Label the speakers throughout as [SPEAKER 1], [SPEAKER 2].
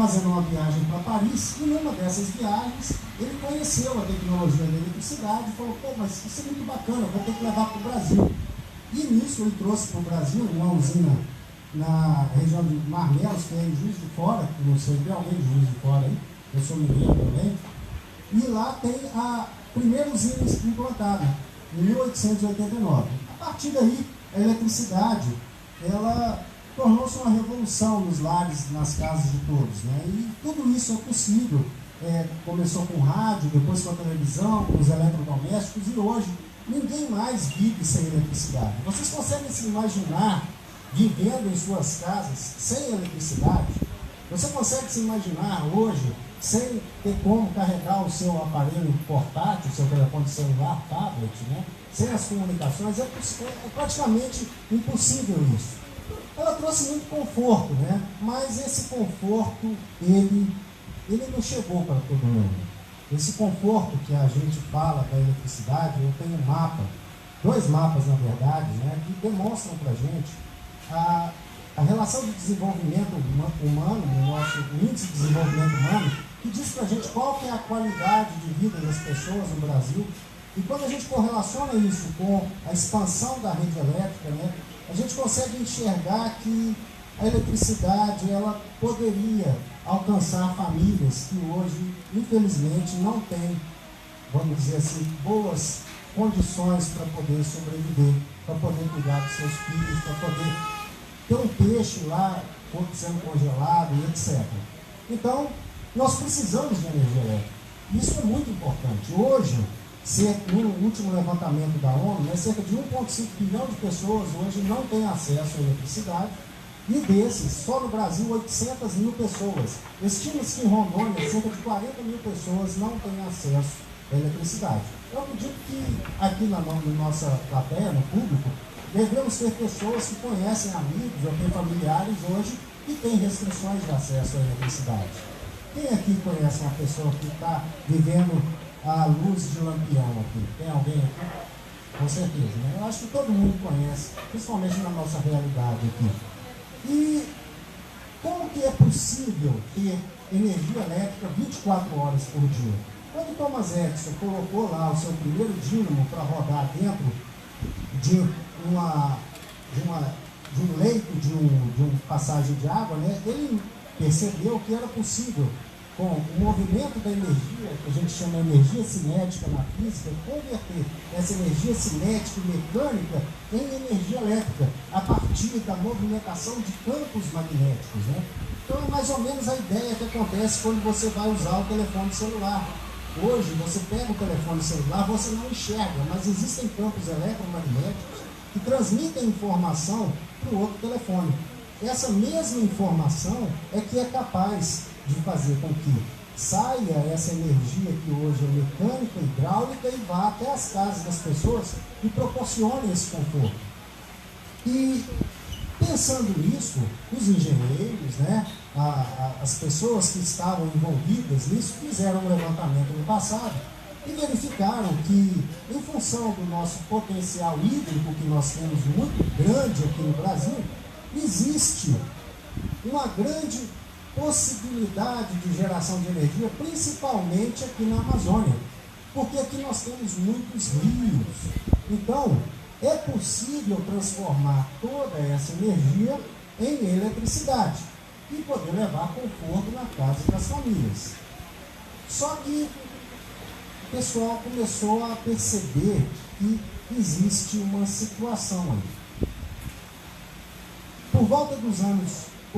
[SPEAKER 1] fazendo uma viagem para Paris, e numa dessas viagens ele conheceu a tecnologia da eletricidade e falou, pô, mas isso é muito bacana, eu vou ter que levar para o Brasil. E nisso ele trouxe para o Brasil uma usina na região de Marmelos, que é em Juiz de Fora, que não sei, tem alguém de Juiz de Fora aí, eu sou mineiro também, e lá tem a primeira usina implantada, em 1889. A partir daí, a eletricidade, ela tornou-se uma revolução nos lares, nas casas de todos, né? E tudo isso é possível. Começou com rádio, depois com a televisão, com os eletrodomésticos, e hoje ninguém mais vive sem eletricidade. Vocês conseguem se imaginar vivendo em suas casas sem eletricidade? Você consegue se imaginar hoje sem ter como carregar o seu aparelho portátil, o seu telefone celular, tablet, né? Sem as comunicações? É praticamente impossível isso. Ela trouxe muito conforto, né? Mas esse conforto, ele não chegou para todo mundo. Esse conforto que a gente fala da eletricidade, eu tenho um mapa, 2 mapas na verdade, né, que demonstram para a gente a relação de desenvolvimento humano, o nosso índice de desenvolvimento humano, que diz para a gente qual que é a qualidade de vida das pessoas no Brasil. E quando a gente correlaciona isso com a expansão da rede elétrica, né, a gente consegue enxergar que a eletricidade ela poderia alcançar famílias que hoje, infelizmente, não têm, vamos dizer assim, boas condições para poder sobreviver, para poder cuidar dos seus filhos, para poder ter um peixe lá sendo congelado e etc. Então, nós precisamos de energia elétrica. Isso é muito importante. Hoje, no último levantamento da ONU, né, cerca de 1,5 bilhão de pessoas hoje não têm acesso à eletricidade, e desses, só no Brasil, 800 mil pessoas. Estima-se que em Rondônia, cerca de 40 mil pessoas não têm acesso à eletricidade. Eu acredito que aqui na nossa plateia, no público, devemos ter pessoas que conhecem amigos ou têm familiares hoje que têm restrições de acesso à eletricidade. Quem aqui conhece uma pessoa que está vivendo a luz de lampião aqui? Tem alguém aqui? Com certeza, né? Eu acho que todo mundo conhece, principalmente na nossa realidade aqui. E como que é possível ter energia elétrica 24 horas por dia? Quando Thomas Edison colocou lá o seu primeiro dínamo para rodar dentro de um leito de uma passagem de água, né, ele percebeu que era possível, com o movimento da energia, que a gente chama de energia cinética na física, converter essa energia cinética e mecânica em energia elétrica, a partir da movimentação de campos magnéticos, né? Então é mais ou menos a ideia que acontece quando você vai usar o telefone celular. Hoje, você pega o telefone celular, você não enxerga, mas existem campos eletromagnéticos que transmitem informação para o outro telefone. Essa mesma informação é que é capaz de fazer com que saia essa energia que hoje é mecânica, hidráulica, e vá até as casas das pessoas e proporcione esse conforto. E pensando nisso, os engenheiros, né, as pessoas que estavam envolvidas nisso, fizeram um levantamento no passado e verificaram que, em função do nosso potencial hídrico que nós temos muito grande aqui no Brasil, existe uma grande possibilidade de geração de energia, principalmente aqui na Amazônia, porque aqui nós temos muitos rios. Então, é possível transformar toda essa energia em eletricidade e poder levar conforto na casa das famílias. Só que o pessoal começou a perceber que existe uma situação aí. Por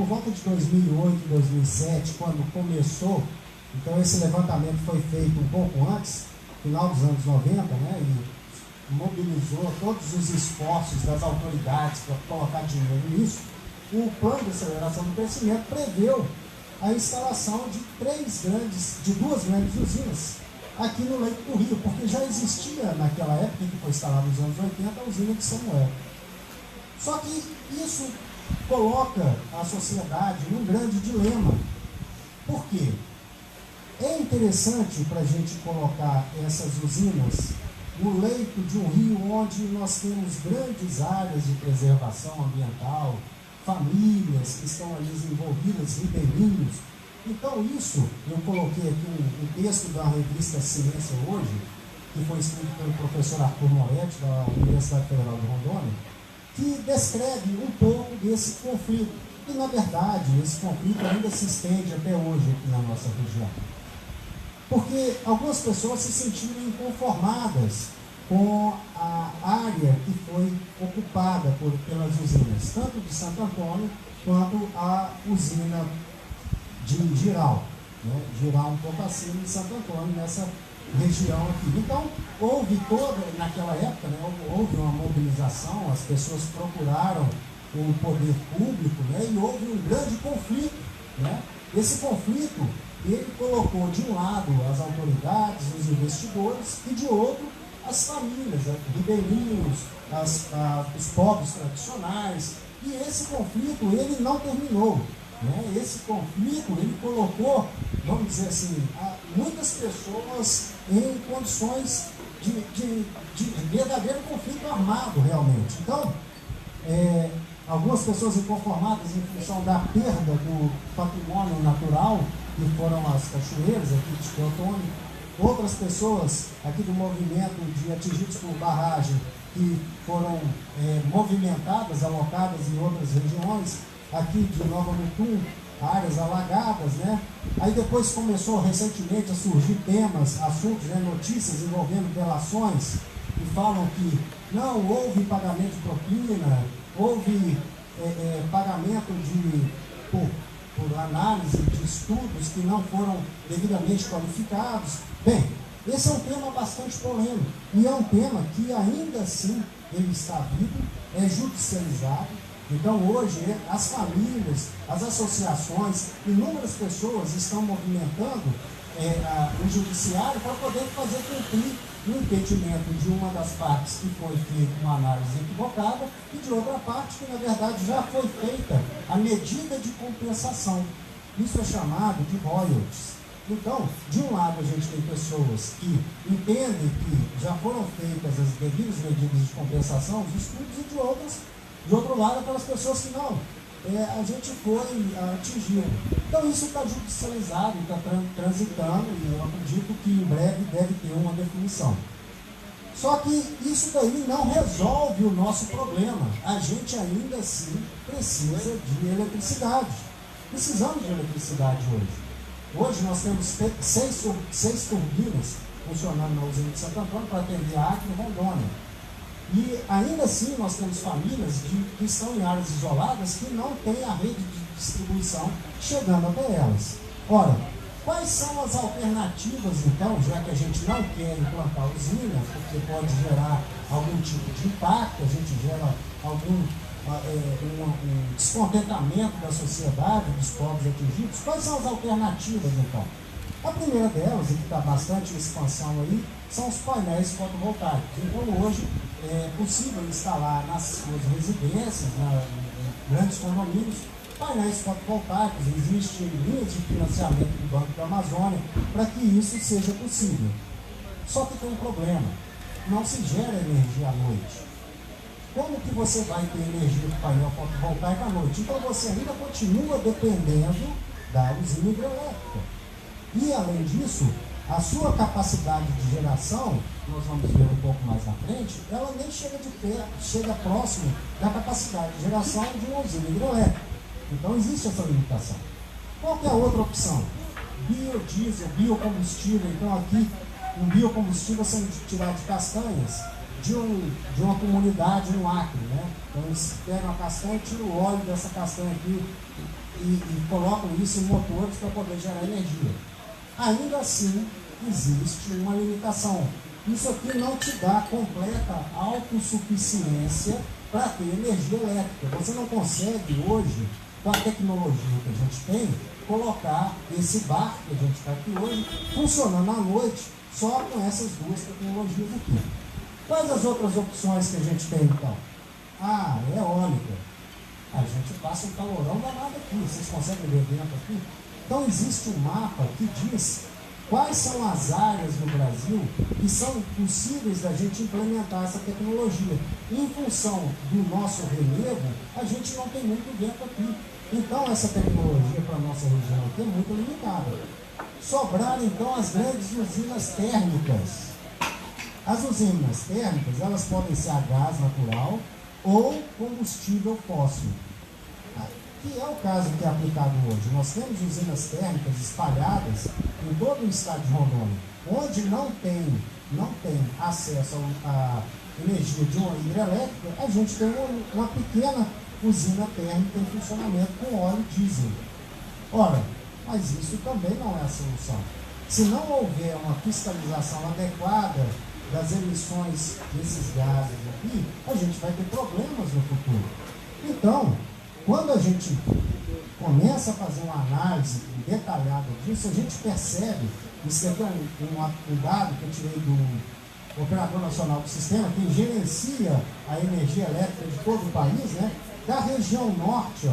[SPEAKER 1] volta de 2008, 2007, quando começou, então esse levantamento foi feito um pouco antes, final dos anos 90, né, e mobilizou todos os esforços das autoridades para colocar dinheiro nisso. O plano de aceleração do crescimento preveu a instalação de duas grandes usinas aqui no leito do rio, porque já existia naquela época, que foi instalada nos anos 80, a usina de Samuel. Só que isso coloca a sociedade num grande dilema. Por quê? É interessante para a gente colocar essas usinas no leito de um rio onde nós temos grandes áreas de preservação ambiental, famílias que estão ali envolvidas, ribeirinhos, Então isso, eu coloquei aqui um texto da revista Ciência Hoje, que foi escrito pelo professor Arthur Moretti, da Universidade Federal de Rondônia, que descreve um pouco desse conflito. E, na verdade, esse conflito ainda se estende até hoje aqui na nossa região. Porque algumas pessoas se sentiram inconformadas com a área que foi ocupada pelas usinas, tanto de Santo Antônio quanto a usina de Jirau, né? Jirau um pouco acima de Santo Antônio, nessa região aqui. Então, houve naquela época, né, houve uma mobilização, as pessoas procuraram o poder público, né, e houve um grande conflito, né? Esse conflito, ele colocou de um lado as autoridades, os investidores, e de outro as famílias, ribeirinhos, os povos tradicionais. E esse conflito, ele não terminou, né? Esse conflito, ele colocou, vamos dizer assim, muitas pessoas em condições de verdadeiro conflito armado, realmente. Então, algumas pessoas inconformadas em função da perda do patrimônio natural, que foram as cachoeiras aqui de Teotônio, outras pessoas aqui do movimento de atingidos por barragem, que foram movimentadas, alocadas em outras regiões, aqui de Nova Mutum, áreas alagadas, né? Aí depois começou recentemente a surgir temas, assuntos, né, notícias envolvendo delações, que falam que não houve pagamento de propina, houve pagamento por análise de estudos que não foram devidamente qualificados. Bem, esse é um tema bastante polêmico, e é um tema que ainda assim ele está vivo, é judicializado. Então hoje as famílias, as associações, inúmeras pessoas estão movimentando o judiciário para poder fazer cumprir o impedimento de uma das partes que foi feita uma análise equivocada e de outra parte que na verdade já foi feita a medida de compensação. Isso é chamado de royalties. Então, de um lado a gente tem pessoas que entendem que já foram feitas as devidas medidas de compensação, os estudos, e de outro lado aquelas pessoas que não, a gente foi atingido. Então isso está judicializado, está transitando, e eu acredito que em breve deve ter uma definição. Só que isso daí não resolve o nosso problema. A gente ainda assim precisa de eletricidade. Precisamos de eletricidade hoje. Hoje nós temos seis turbinas funcionando na usina de Santo Antônio para atender a Acre e Rondônia. E ainda assim nós temos famílias que estão em áreas isoladas que não têm a rede de distribuição chegando até elas. Ora, quais são as alternativas então, já que a gente não quer implantar usina, porque pode gerar algum tipo de impacto, a gente gera algum um descontentamento da sociedade, dos povos atingidos? Quais são as alternativas então? A primeira delas, e que está bastante em expansão aí, são os painéis fotovoltaicos. Então hoje é possível instalar nas suas residências, em grandes condomínios, painéis fotovoltaicos. Existem linhas de financiamento do Banco da Amazônia para que isso seja possível. Só que tem um problema: não se gera energia à noite. Como que você vai ter energia do painel fotovoltaico à noite? Então você ainda continua dependendo da usina hidrelétrica. E além disso, a sua capacidade de geração, nós vamos ver um pouco mais na frente, ela nem chega próximo da capacidade de geração de uma usina hidrelétrica. Então existe essa limitação. Qual que é a outra opção? Biodiesel, biocombustível. Então aqui, um biocombustível sendo tirado de castanhas de uma comunidade no Acre, né? Então eles pegam a castanha e tiram o óleo dessa castanha aqui e colocam isso em motores para poder gerar energia. Ainda assim, existe uma limitação. Isso aqui não te dá completa autossuficiência para ter energia elétrica. Você não consegue hoje, com a tecnologia que a gente tem, colocar esse barco que a gente está aqui hoje funcionando à noite só com essas duas tecnologias aqui. Quais as outras opções que a gente tem então? Eólica. A gente passa um calorão danado aqui. Vocês conseguem ver dentro aqui? Então existe um mapa que diz quais são as áreas no Brasil que são possíveis da gente implementar essa tecnologia. Em função do nosso relevo, a gente não tem muito vento aqui. Então, essa tecnologia para a nossa região aqui é muito limitada. Sobraram, então, as grandes usinas térmicas. As usinas térmicas, elas podem ser a gás natural ou combustível fóssil, que é o caso que é aplicado hoje. Nós temos usinas térmicas espalhadas em todo o estado de Rondônia, onde não tem acesso à energia de uma hidrelétrica. A gente tem uma pequena usina térmica em funcionamento com óleo diesel. Ora, mas isso também não é a solução. Se não houver uma fiscalização adequada das emissões desses gases aqui, a gente vai ter problemas no futuro. Então, quando a gente começa a fazer uma análise detalhada disso, a gente percebe, isso aqui é um dado que eu tirei do Operador Nacional do Sistema, que gerencia a energia elétrica de todo o país, né? Da região norte,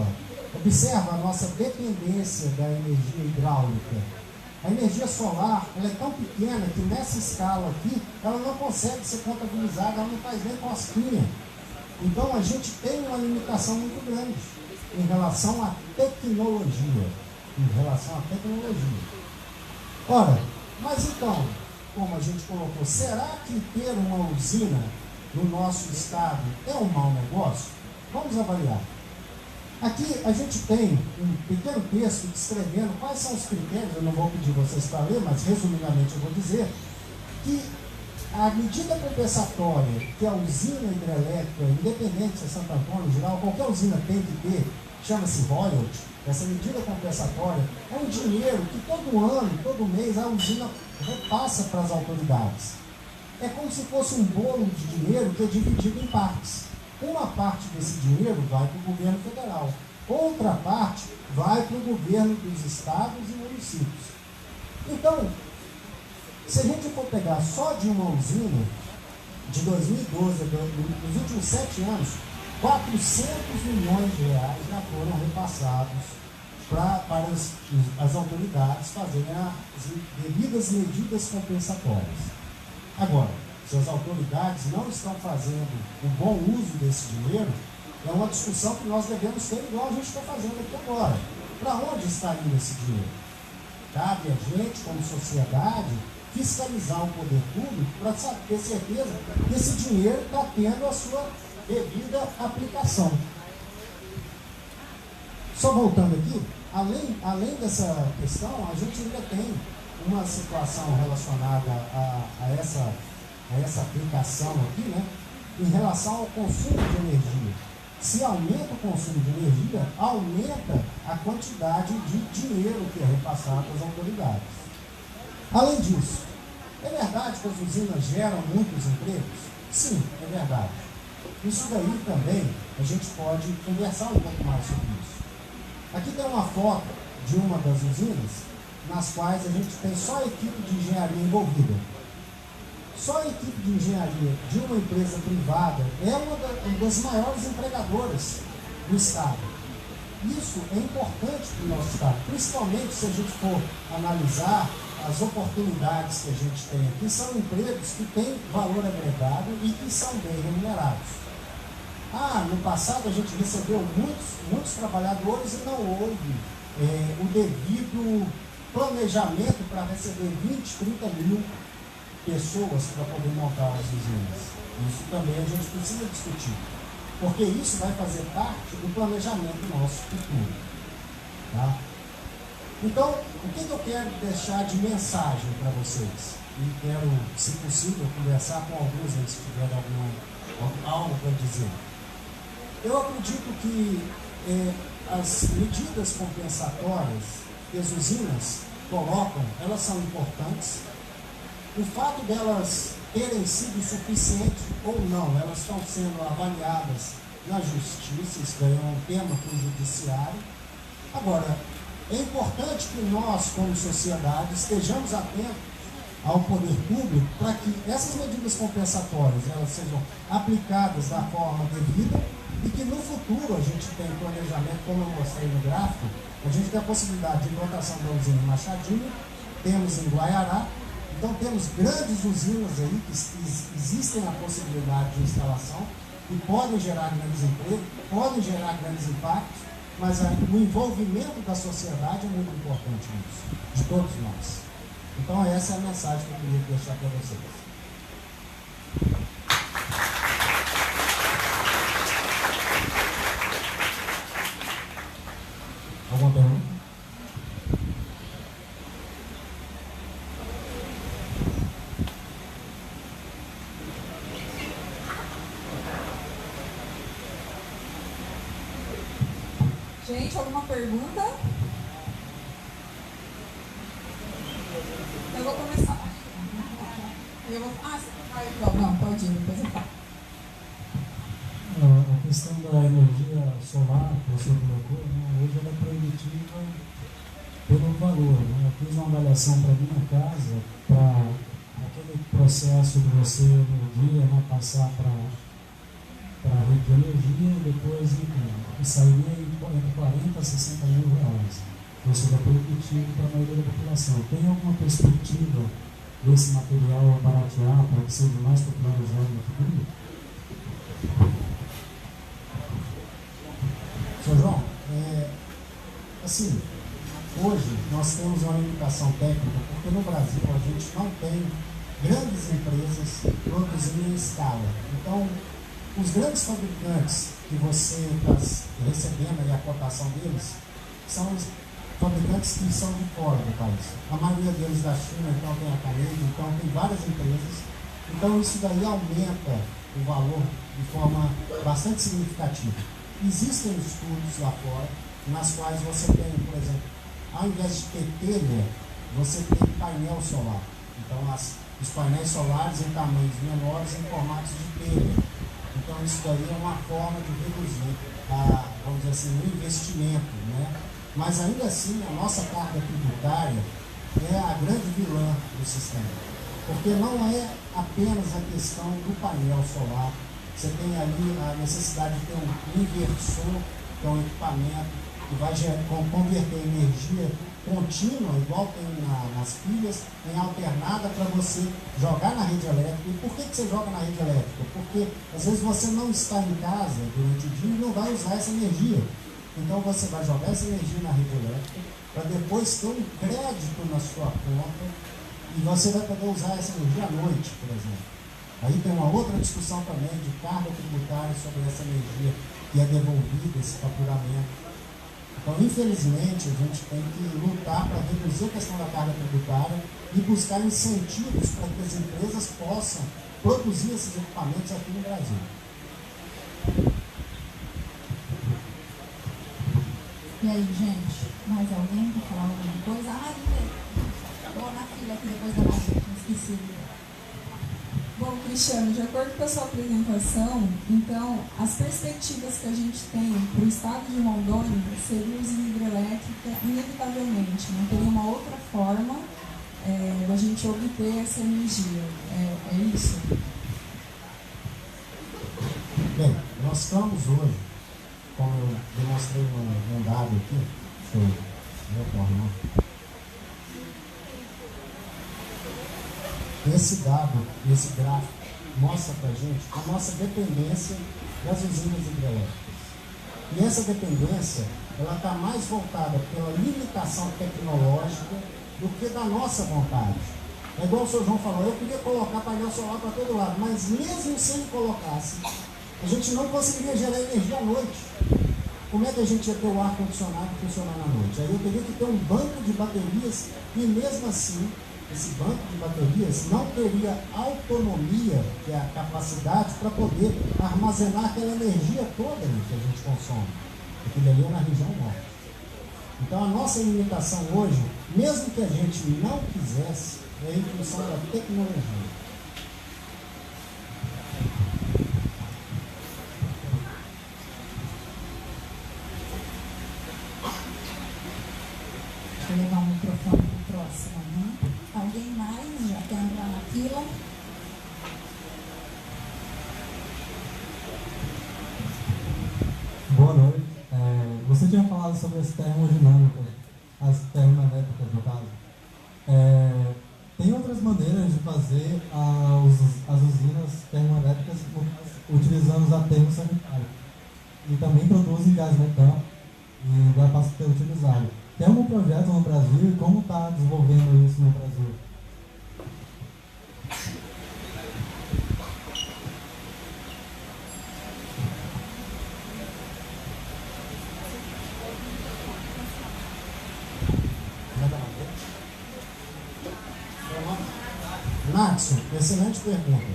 [SPEAKER 1] observa a nossa dependência da energia hidráulica. A energia solar, ela é tão pequena que nessa escala aqui, ela não consegue ser contabilizada, ela não faz nem cosquinha. Então a gente tem uma limitação muito grande em relação à tecnologia. Ora, mas então, como a gente colocou, será que ter uma usina no nosso estado é um mau negócio? Vamos avaliar. Aqui a gente tem um pequeno texto descrevendo quais são os critérios, eu não vou pedir vocês para ler, mas resumidamente eu vou dizer que a medida compensatória que a usina hidrelétrica, independente se é Santo Antônio, geral, qualquer usina tem que ter, chama-se royalty. Essa medida compensatória é um dinheiro que todo ano, todo mês, a usina repassa para as autoridades. É como se fosse um bolo de dinheiro que é dividido em partes. Uma parte desse dinheiro vai para o governo federal, outra parte vai para o governo dos estados e municípios. Então, se a gente for pegar só de uma usina, de 2012, nos últimos 7 anos, 400 milhões de reais já foram repassados para as autoridades fazerem as devidas medidas compensatórias. Agora, se as autoridades não estão fazendo um bom uso desse dinheiro, é uma discussão que nós devemos ter igual a gente está fazendo aqui agora. Para onde está indo esse dinheiro? Cabe a gente, como sociedade, fiscalizar o poder público para ter certeza que esse dinheiro está tendo a sua devida aplicação. Só voltando aqui, além dessa questão, a gente ainda tem uma situação relacionada a essa aplicação aqui, né, em relação ao consumo de energia. Se aumenta o consumo de energia, aumenta a quantidade de dinheiro que é repassado às autoridades. Além disso, é verdade que as usinas geram muitos empregos? Sim, é verdade. Isso daí também a gente pode conversar um pouco mais sobre isso. Aqui tem uma foto de uma das usinas, nas quais a gente tem só a equipe de engenharia envolvida. Só a equipe de engenharia de uma empresa privada é uma das maiores empregadoras do Estado. Isso é importante para o nosso Estado, principalmente se a gente for analisar as oportunidades que a gente tem aqui. São empregos que têm valor agregado e que são bem remunerados. No passado a gente recebeu muitos trabalhadores e não houve o devido planejamento para receber 20, 30 mil pessoas para poder montar as usinas. Isso também a gente precisa discutir, porque isso vai fazer parte do planejamento nosso futuro. Tá? Então, o que eu quero deixar de mensagem para vocês? E quero, se possível, conversar com alguns deles que tiverem algo para dizer. Eu acredito que as medidas compensatórias que as usinas colocam, elas são importantes. O fato delas terem sido suficientes ou não, elas estão sendo avaliadas na justiça, isso daí é um tema para o judiciário. Agora, é importante que nós, como sociedade, estejamos atentos ao poder público para que essas medidas compensatórias elas sejam aplicadas da forma devida e que no futuro a gente tenha planejamento, como eu mostrei no gráfico, a gente tem a possibilidade de implantação da usina em Machadinho, temos em Guaiará. Então temos grandes usinas aí que existem a possibilidade de instalação e podem gerar grandes empregos, podem gerar grandes impactos. mas o envolvimento da sociedade é muito importante nisso, de todos nós. Então essa é a mensagem que eu queria deixar para vocês. Alguma pergunta?
[SPEAKER 2] Gente, alguma pergunta? Eu vou começar. Não, pode ir, depois eu falo.
[SPEAKER 3] A questão da energia solar, que você colocou, né, hoje ela é proibitiva pelo valor. Né? Eu fiz uma avaliação para minha casa, para aquele processo de você, no dia, né, passar para a rede de energia e depois, enfim, sairia entre 40 a 60 mil reais. Ou seja, é proibitivo para a maioria da população. Tem alguma perspectiva desse material baratear para que seja mais popularizado no futuro?
[SPEAKER 1] Sr. João, assim, hoje nós temos uma limitação técnica, porque no Brasil a gente não tem grandes empresas produzindo em escala. Então, os grandes fabricantes que você está recebendo aí a cotação deles são os fabricantes que são de fora do país. A maioria deles da China, então tem a Canadian, então tem várias empresas. Então isso daí aumenta o valor de forma bastante significativa. Existem estudos lá fora, nas quais você tem, por exemplo, ao invés de ter telha, você tem painel solar. Então os painéis solares em tamanhos menores em formatos de telha. Então isso daí é uma forma de reduzir, vamos dizer assim, o investimento, né? Mas ainda assim a nossa carga tributária é a grande vilã do sistema. Porque não é apenas a questão do painel solar. Você tem ali a necessidade de ter um inversor, que é um equipamento que vai converter energia contínua, igual tem nas pilhas, em alternada para você jogar na rede elétrica. E por que você joga na rede elétrica? Porque às vezes você não está em casa durante o dia e não vai usar essa energia. Então você vai jogar essa energia na rede elétrica para depois ter um crédito na sua conta e você vai poder usar essa energia à noite, por exemplo. Aí tem uma outra discussão também de carga tributária sobre essa energia que é devolvida, esse faturamento. Então, infelizmente, a gente tem que lutar para reduzir a questão da carga tributária e buscar incentivos para que as empresas possam produzir esses equipamentos aqui no Brasil.
[SPEAKER 2] E aí, gente? Mais alguém quer falar alguma coisa? Vou na fila aqui depois da Maria, esqueci. Bom, Cristiano, de acordo com a sua apresentação, então, as perspectivas que a gente tem para o estado de Rondônia seria usina hidrelétrica inevitavelmente, não teria uma outra forma da gente obter essa energia. É isso?
[SPEAKER 1] Bem, nós estamos hoje, como eu demonstrei um dado aqui, deixa eu retornar. Esse dado, esse gráfico, mostra para a gente a nossa dependência das usinas hidrelétricas. E essa dependência, ela está mais voltada pela limitação tecnológica do que da nossa vontade. É igual o Sr. João falou, eu queria colocar painel solar para todo lado, mas mesmo se ele colocasse, a gente não conseguiria gerar energia à noite. Como é que a gente ia ter o ar-condicionado funcionar na noite? Aí eu teria que ter um banco de baterias e mesmo assim, esse banco de baterias não teria autonomia, que é a capacidade para poder armazenar aquela energia toda ali que a gente consome. Aquilo ali é na região norte. Então a nossa limitação hoje, mesmo que a gente não quisesse, é em função da tecnologia.
[SPEAKER 2] Deixa eu levar o microfone para o próximo, né? Alguém mais já quer entrar na fila?
[SPEAKER 3] Boa noite. Você tinha falado sobre as termodinâmicas, as termoelétricas no caso. Tem outras maneiras de fazer as usinas termoelétricas utilizando os aterros sanitários. E também produzem gás metano
[SPEAKER 4] e vai passar a ser utilizado. Tem algum projeto no Brasil e como está desenvolvendo isso no Brasil?
[SPEAKER 1] Natson, excelente pergunta.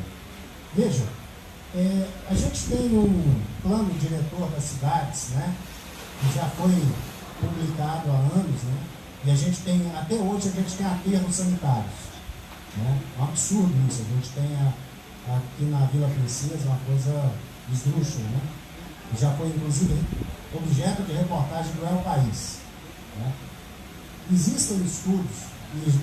[SPEAKER 1] Veja, a gente tem um plano diretor das cidades, né, que já foi publicado há anos, né, e a gente tem, até hoje, a gente tem aterros sanitários. Né, é um absurdo isso, a gente tem aqui na Vila Princesa uma coisa esdrúxula, né, que já foi, inclusive, objeto de reportagem do El País. Né. Existem estudos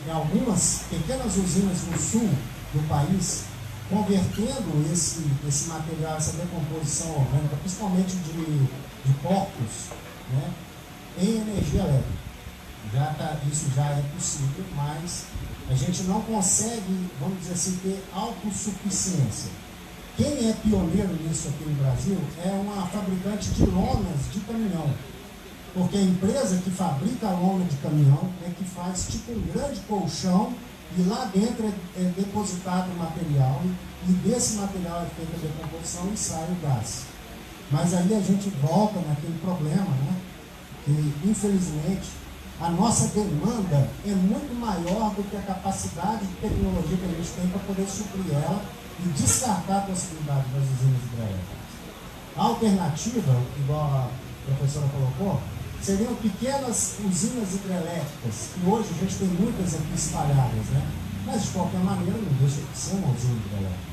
[SPEAKER 1] em algumas pequenas usinas no sul do país, convertendo esse material, essa decomposição orgânica, principalmente de porcos, né, em energia elétrica. Isso já é possível, mas a gente não consegue, vamos dizer assim, ter autossuficiência. Quem é pioneiro nisso aqui no Brasil é uma fabricante de lonas de caminhão. Porque a empresa que fabrica a lona de caminhão é que faz tipo um grande colchão e lá dentro é depositado o material e desse material é feita a decomposição e sai o gás. Mas aí a gente volta naquele problema, né? Que infelizmente a nossa demanda é muito maior do que a capacidade de tecnologia que a gente tem para poder suprir ela e descartar a possibilidade das usinas hidrelétricas. A alternativa, igual a professora colocou, seriam pequenas usinas hidrelétricas, que hoje a gente tem muitas aqui espalhadas, né? Mas de qualquer maneira não deixa de ser uma usina hidrelétrica.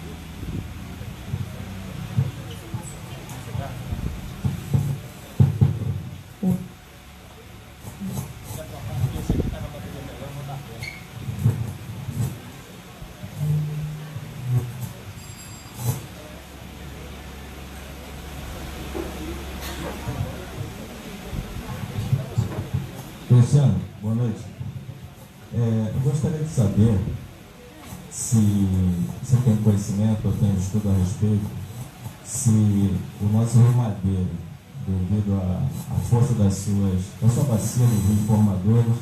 [SPEAKER 5] Cristiano, boa noite. Eu gostaria de saber se você tem conhecimento ou tem estudo a respeito, se o nosso Rio Madeira, devido à força da sua bacia de rios formadores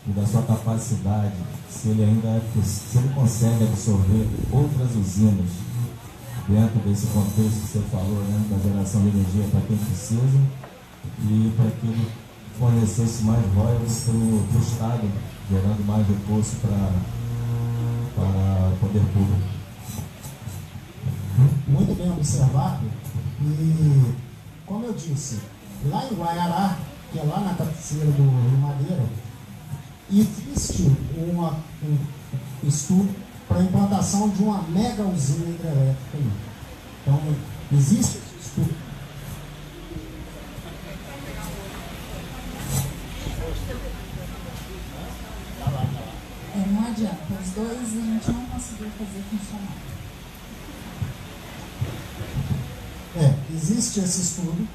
[SPEAKER 5] e da sua capacidade, se ele consegue absorver outras usinas dentro desse contexto que você falou, né, da geração de energia para quem precisa e para que ele fornecesse mais royalties para o Estado, gerando mais recursos para o poder público.
[SPEAKER 1] Muito bem observado. E, como eu disse, lá em Guaiará, que é lá na cabeceira do Rio Madeira, existe um estudo para a implantação de uma mega usina hidrelétrica aí. Então, existe esse estudo.
[SPEAKER 2] Não adianta, os dois a gente não conseguiu fazer funcionar.
[SPEAKER 1] Existe esse estudo.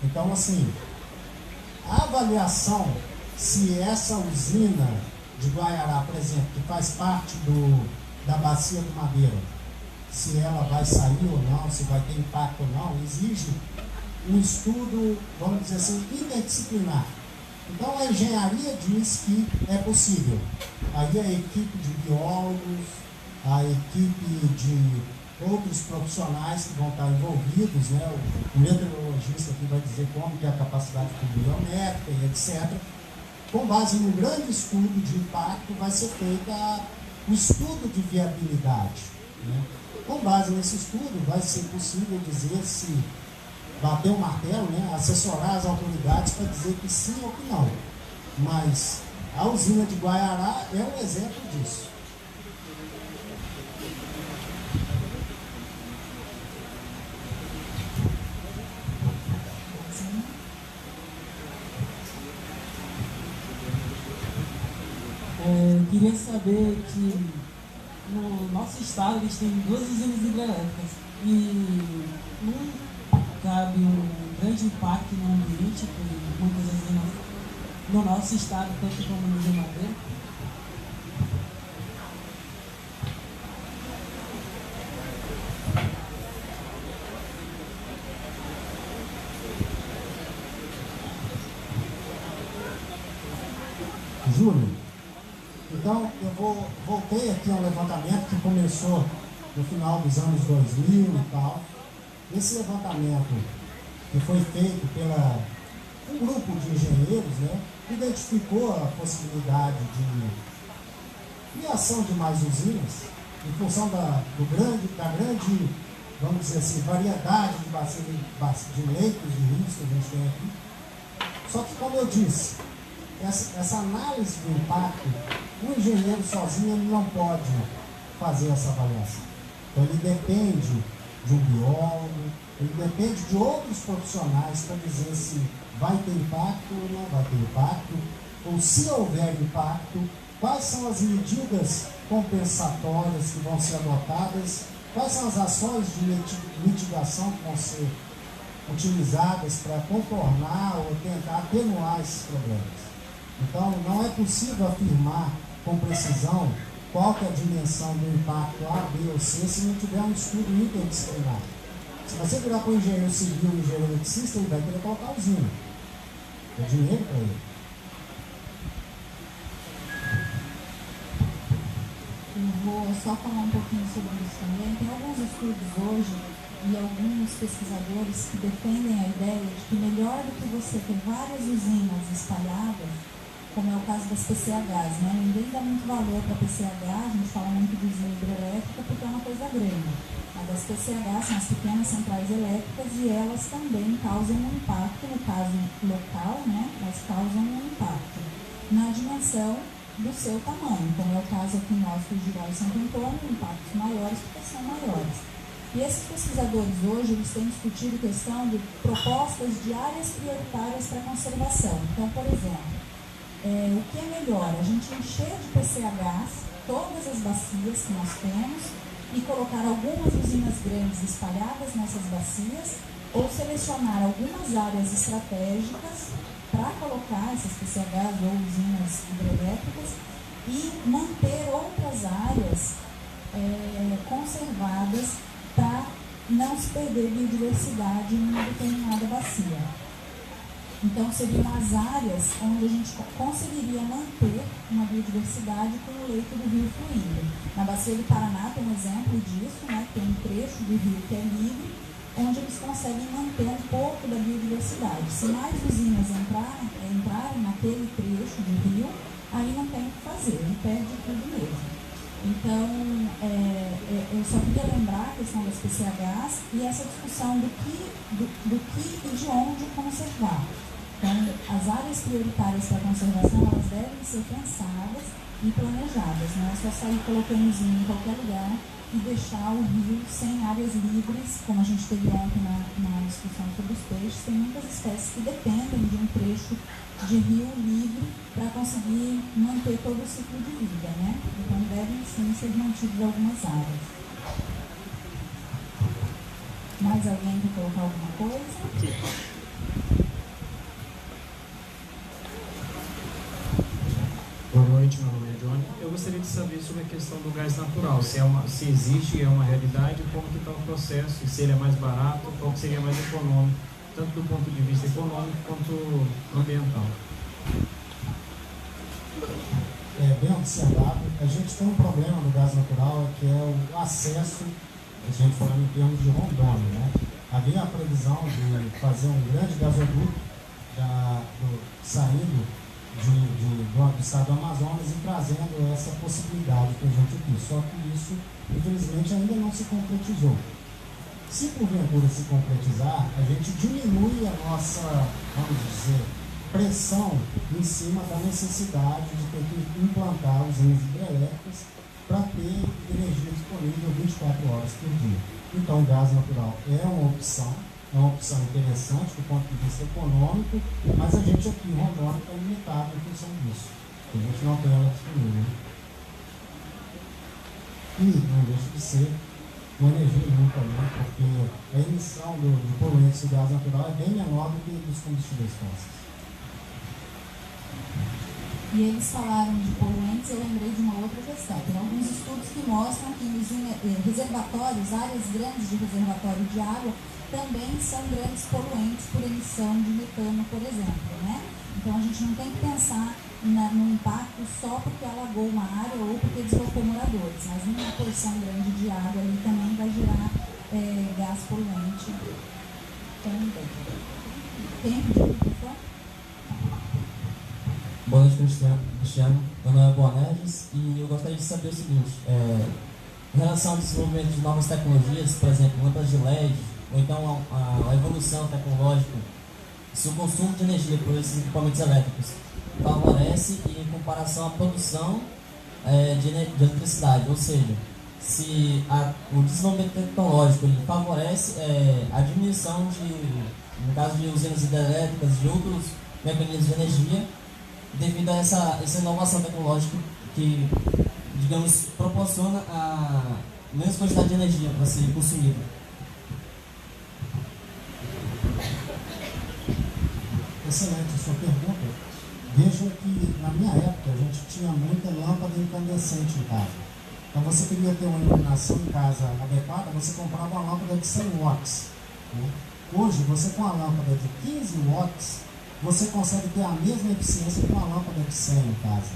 [SPEAKER 1] Então, assim, a avaliação se essa usina de Guaiará, por exemplo, que faz parte da bacia do Madeira, se ela vai sair ou não, se vai ter impacto ou não, exige um estudo, vamos dizer assim, interdisciplinar. Então a engenharia diz que é possível. Aí a equipe de biólogos, a equipe de outros profissionais que vão estar envolvidos, né? O meteorologista que vai dizer como que é a capacidade pluviométrica e etc. Com base num grande estudo de impacto vai ser feito o estudo de viabilidade. Né? Com base nesse estudo vai ser possível dizer se bater o martelo, né, assessorar as autoridades para dizer que sim ou que não. Mas a usina de Guaiará é um exemplo disso.
[SPEAKER 6] Queria saber que no nosso estado eles têm 2 usinas hidrelétricas e cabe um grande impacto no ambiente, por muitas usinas no nosso estado, tanto como no Rio Madeira.
[SPEAKER 1] Júlio. Então, eu voltei aqui ao levantamento que começou no final dos anos 2000 e tal. Esse levantamento que foi feito pela um grupo de engenheiros, né, identificou a possibilidade de criação de mais usinas em função da grande, vamos dizer assim, variedade de leitos de rios que a gente tem aqui. Só que, como eu disse, essa análise do impacto, o engenheiro sozinho ele não pode fazer essa avaliação. Então, ele depende de um biólogo, ele depende de outros profissionais para dizer se vai ter impacto ou não vai ter impacto, ou se houver impacto, quais são as medidas compensatórias que vão ser adotadas, quais são as ações de mitigação que vão ser utilizadas para contornar ou tentar atenuar esses problemas. Então, não é possível afirmar com precisão qual que é a dimensão do impacto A, B ou C se não tiver um estudo interdisciplinar. Se você virar para o engenheiro civil e engenheiro eletricista, ele vai querer colocar usina. É dinheiro para ele.
[SPEAKER 2] Eu vou só falar um pouquinho sobre isso também. Tem alguns estudos hoje e alguns pesquisadores que defendem a ideia de que melhor do que você ter várias usinas espalhadas, como é o caso das PCHs, né? Ninguém dá muito valor para a PCH, a gente fala muito de usina hidrelétrica porque é uma coisa grande. Mas as PCHs são as pequenas centrais elétricas e elas também causam um impacto, no caso local, né? Elas causam um impacto na dimensão do seu tamanho, como é o caso aqui nosso de Giral e Santo Antônio, impactos maiores porque são maiores. E esses pesquisadores hoje eles têm discutido a questão de propostas de áreas prioritárias para conservação. Então, por exemplo, o que é melhor? A gente encher de PCHs todas as bacias que nós temos e colocar algumas usinas grandes espalhadas nessas bacias ou selecionar algumas áreas estratégicas para colocar essas PCHs ou usinas hidrelétricas e manter outras áreas conservadas para não se perder biodiversidade em uma determinada bacia. Então, seriam as áreas onde a gente conseguiria manter uma biodiversidade com o leito do rio fluindo. Na Bacia do Paraná tem um exemplo disso, né? Tem um trecho do rio que é livre, onde eles conseguem manter um pouco da biodiversidade. Se mais usinas entrarem naquele trecho do rio, aí não tem o que fazer, ele perde tudo mesmo. Então, eu só queria lembrar a questão das PCHs e essa discussão do que e de onde conservar. Então, as áreas prioritárias para a conservação, elas devem ser pensadas e planejadas, não é só sair colocando usina em qualquer lugar e deixar o rio sem áreas livres, como a gente teve ontem na discussão sobre os peixes. Tem muitas espécies que dependem de um trecho de rio livre para conseguir manter todo o ciclo de vida, né? Então devem sim ser mantidas algumas áreas. Mais alguém quer colocar alguma coisa?
[SPEAKER 7] Boa noite, meu nome é Johnny. Eu gostaria de saber sobre a questão do gás natural, se existe, é uma realidade, como que está o processo, e se ele é mais barato, qual que seria mais econômico, tanto do ponto de vista econômico quanto ambiental.
[SPEAKER 1] Bem observado. A gente tem um problema no gás natural, que é o acesso, a gente falando em termos de Rondônia, né? Havia a previsão de fazer um grande gasoduto saindo do estado do Amazonas e trazendo essa possibilidade que a gente quis. Só que isso, infelizmente, ainda não se concretizou. Se porventura se concretizar, a gente diminui a nossa, vamos dizer, pressão em cima da necessidade de ter que implantar usinas hidrelétricas para ter energia disponível 24 horas por dia. Então, o gás natural é uma opção interessante do ponto de vista econômico, mas a gente aqui em Rondônia está limitado em função disso. A gente não tem ela disponível. E não deixa de ser uma energia limpa, né? Porque a emissão de poluentes do gás natural é bem menor do que dos combustíveis fósseis.
[SPEAKER 2] E eles falaram de poluentes, eu lembrei de uma outra questão. Tem alguns estudos que mostram que reservatórios, áreas grandes de reservatório de água, também são grandes poluentes por emissão de metano, por exemplo, né? Então a gente não tem que pensar no impacto só porque alagou uma área ou porque deslocou moradores, mas uma porção grande de água ali também vai gerar gás poluente também. Tempo de microfone?
[SPEAKER 8] Boa noite, Cristiano. Meu nome é Boanerges e eu gostaria de saber o seguinte, em relação ao desenvolvimento de novas tecnologias, por exemplo, lâmpadas de LED, ou então a evolução tecnológica, se o consumo de energia por esses equipamentos elétricos favorece em comparação à produção de eletricidade, ou seja, se o desenvolvimento tecnológico ele favorece a diminuição no caso de usinas hidrelétricas, de outros mecanismos de energia, devido a essa inovação tecnológica que, digamos, proporciona a menos quantidade de energia para ser consumida.
[SPEAKER 1] Excelente a sua pergunta. Veja que na minha época a gente tinha muita lâmpada incandescente em casa. Então você queria ter uma iluminação em casa adequada, você comprava uma lâmpada de 100 watts. Né? Hoje, você com a lâmpada de 15 watts, você consegue ter a mesma eficiência que uma lâmpada de 100 em casa.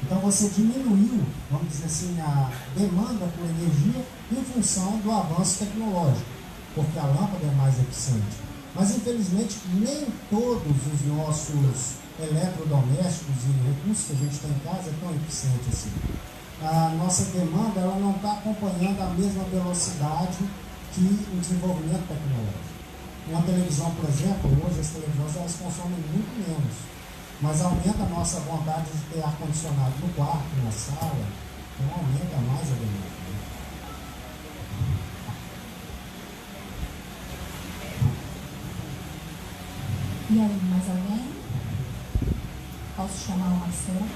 [SPEAKER 1] Então você diminuiu, vamos dizer assim, a demanda por energia em função do avanço tecnológico, porque a lâmpada é mais eficiente. Mas infelizmente nem todos os nossos eletrodomésticos e recursos que a gente tem em casa é tão eficiente assim. A nossa demanda ela não está acompanhando a mesma velocidade que o desenvolvimento tecnológico. Uma televisão, por exemplo, hoje as televisões elas consomem muito menos, mas aumenta a nossa vontade de ter ar-condicionado no quarto, na sala, então aumenta mais a demanda.
[SPEAKER 2] E aí, mais alguém? Posso chamar o Marcelo?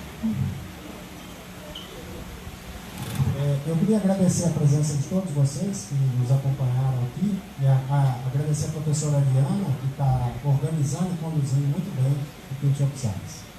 [SPEAKER 1] Eu queria agradecer a presença de todos vocês que nos acompanharam aqui e agradecer a professora Ariana, que está organizando e conduzindo muito bem o Pitch Up Science.